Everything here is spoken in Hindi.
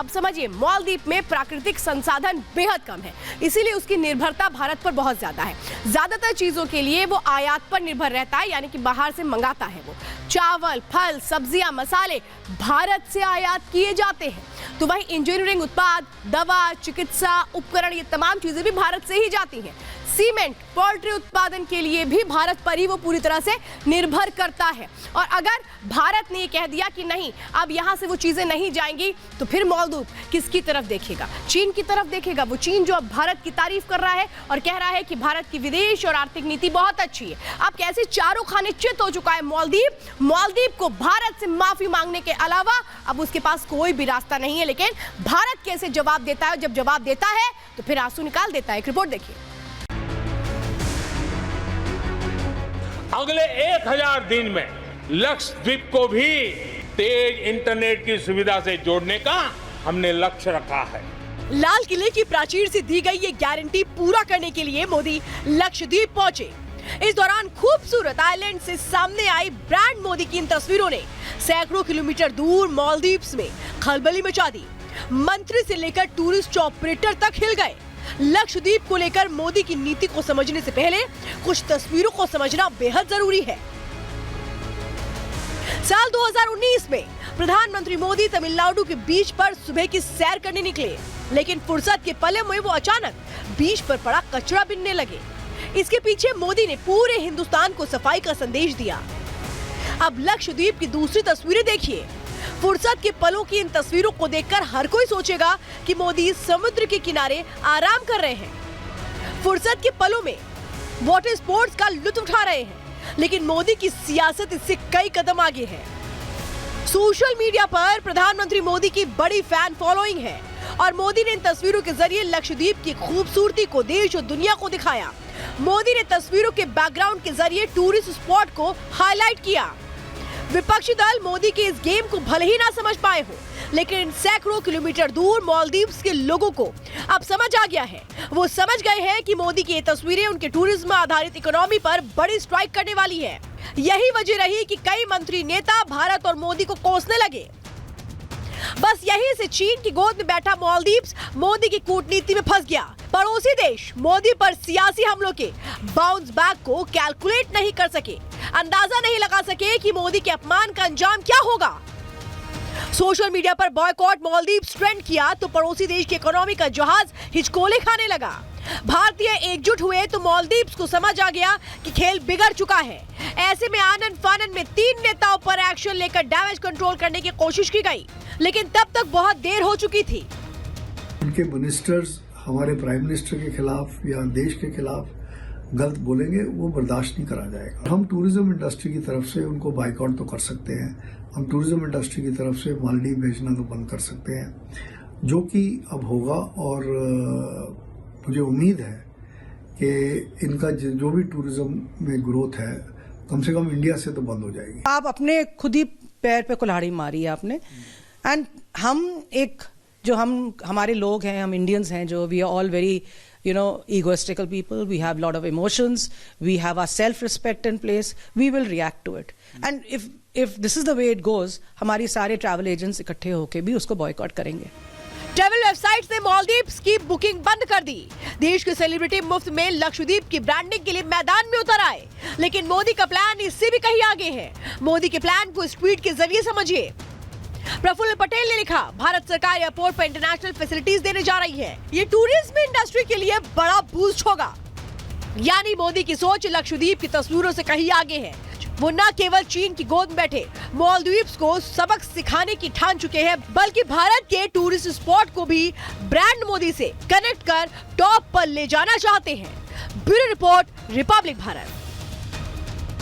अब समझिए, मालदीव में प्राकृतिक संसाधन बेहद कम है, इसीलिए उसकी निर्भरता भारत पर बहुत ज्यादा है। ज्यादातर चीजों के लिए वो आयात पर निर्भर रहता है, यानी कि बाहर से मंगाता है। वो चावल, फल, सब्जियां, मसाले भारत से आयात किए जाते हैं। तो वही इंजीनियरिंग उत्पाद, दवा, चिकित्सा उपकरण, ये तमाम चीजें भी भारत से ही जाती हैं। सीमेंट, पोल्ट्री उत्पादन के लिए भी भारत पर ही वो पूरी तरह से निर्भर करता है। और अगर भारत ने ये कह दिया कि नहीं, अब यहां से वो चीजें नहीं जाएंगी, तो फिर मालदीव किसकी तरफ देखेगा? चीन की तरफ देखेगा। वो चीन जो अब भारत की तारीफ कर रहा है और कह रहा है कि भारत की विदेश और आर्थिक नीति बहुत अच्छी है। अब कैसे चारों खाने चित हो चुका है मालदीव को भारत से माफी मांगने के अलावा अब उसके पास कोई भी रास्ता नहीं है। लेकिन भारत कैसे जवाब देता है? जब जवाब देता है तो फिर आंसू निकाल देता है। एक रिपोर्ट देखिए। अगले 1000 दिन में लक्षद्वीप को भी तेज इंटरनेट की सुविधा से जोड़ने का हमने लक्ष्य रखा है। लाल किले की प्राचीर से दी गई ये गारंटी पूरा करने के लिए मोदी लक्षद्वीप पहुंचे। इस दौरान खूबसूरत आइलैंड से सामने आई ब्रांड मोदी की इन तस्वीरों ने सैकड़ों किलोमीटर दूर मालदीव्स में खलबली मचा दी। मंत्री से लेकर टूरिस्ट ऑपरेटर तक हिल गए। लक्षद्वीप को लेकर मोदी की नीति को समझने से पहले कुछ तस्वीरों को समझना बेहद जरूरी है। साल 2019 में प्रधानमंत्री मोदी तमिलनाडु के बीच पर सुबह की सैर करने निकले, लेकिन फुर्सत के पले में वो अचानक बीच पर पड़ा कचरा बिनने लगे। इसके पीछे मोदी ने पूरे हिंदुस्तान को सफाई का संदेश दिया। अब लक्षद्वीप की दूसरी तस्वीरें देखिए। फुर्सत के पलों की इन तस्वीरों को देखकर हर कोई सोचेगा कि मोदी समुद्र के किनारे आराम कर रहे हैं, फुर्सत के पलों में वाटर स्पोर्ट्स का लुत्फ उठा रहे हैं। लेकिन मोदी की सियासत इससे कई कदम आगे है। सोशल मीडिया पर प्रधानमंत्री मोदी की बड़ी फैन फॉलोइंग है और मोदी ने इन तस्वीरों के जरिए लक्षद्वीप की खूबसूरती को देश और दुनिया को दिखाया। मोदी ने तस्वीरों के बैकग्राउंड के जरिए टूरिस्ट स्पॉट को हाईलाइट किया। विपक्षी दल मोदी के इस गेम को भले ही ना समझ पाए हो, लेकिन सैकड़ों किलोमीटर दूर मालदीव्स के लोगों को अब समझ आ गया है। वो समझ गए हैं कि मोदी की ये तस्वीरें उनके टूरिज्म आधारित इकोनॉमी पर बड़ी स्ट्राइक करने वाली है। यही वजह रही कि कई मंत्री नेता भारत और मोदी को कोसने लगे। बस यहीं से चीन की गोद में बैठा मालदीव्स मोदी की कूटनीति में फंस गया। पड़ोसी देश मोदी पर सियासी हमलों के बाउंस बैक को कैलकुलेट नहीं कर सके, अंदाजा नहीं लगा सके कि मोदी के अपमान का अंजाम क्या होगा। सोशल मीडिया पर बॉयकॉट मालदीव्स ट्रेंड किया तो पड़ोसी देश की इकोनॉमी का जहाज हिचकोले खाने लगा। भारतीय एकजुट हुए तो मालदीव्स को समझ आ गया कि खेल बिगड़ चुका है। ऐसे में आनन फानन में 3 नेताओं पर एक्शन लेकर डैमेज कंट्रोल करने की कोशिश की गई, लेकिन तब तक बहुत देर हो चुकी थी। उनके मिनिस्टर्स हमारे प्राइम मिनिस्टर के खिलाफ या देश के खिलाफ गलत बोलेंगे, वो बर्दाश्त नहीं करा जाएगा। हम टूरिज्म इंडस्ट्री की तरफ से उनको बाइकआउट तो कर सकते हैं, हम टूरिज्म इंडस्ट्री की तरफ से मालदीव भेजना तो बंद कर सकते हैं, जो कि अब होगा। और मुझे उम्मीद है कि इनका जो भी टूरिज्म में ग्रोथ है कम से कम इंडिया से तो बंद हो जाएगी। आप अपने खुद ही पैर पे कुल्हाड़ी मारी है आपने। एंड हम एक जो हमारे लोग हैं, हम इंडियंस हैं, जो we are all very egoistical people. We have a lot of emotions. We have our self-respect in place. We will react to it. And if this is the way it goes, हमारी सारे travel agents इकट्ठे होके भी उसको boycott करेंगे। ट्रैवल वेबसाइट्स ने मालदीव्स की बुकिंग बंद कर दी। देश के सेलिब्रिटी मुफ्त में लक्षद्वीप की ब्रांडिंग के लिए मैदान में उतर आए। लेकिन मोदी का प्लान इससे भी कहीं आगे है। मोदी के प्लान को इस ट्वीट के जरिए समझिए। प्रफुल्ल पटेल ने लिखा, भारत सरकार एयरपोर्ट पर इंटरनेशनल फैसिलिटीज देने जा रही है। ये टूरिज्म इंडस्ट्री के लिए बड़ा बूस्ट होगा। यानी मोदी की सोच लक्षद्वीप की तस्वीरों से कहीं आगे है। वो न केवल चीन की गोद में बैठे मालदीव्स को सबक सिखाने की ठान चुके हैं, बल्कि भारत के टूरिस्ट स्पॉट को भी ब्रांड मोदी से कनेक्ट कर टॉप पर ले जाना चाहते हैं। Bureau report, Republic Bharat.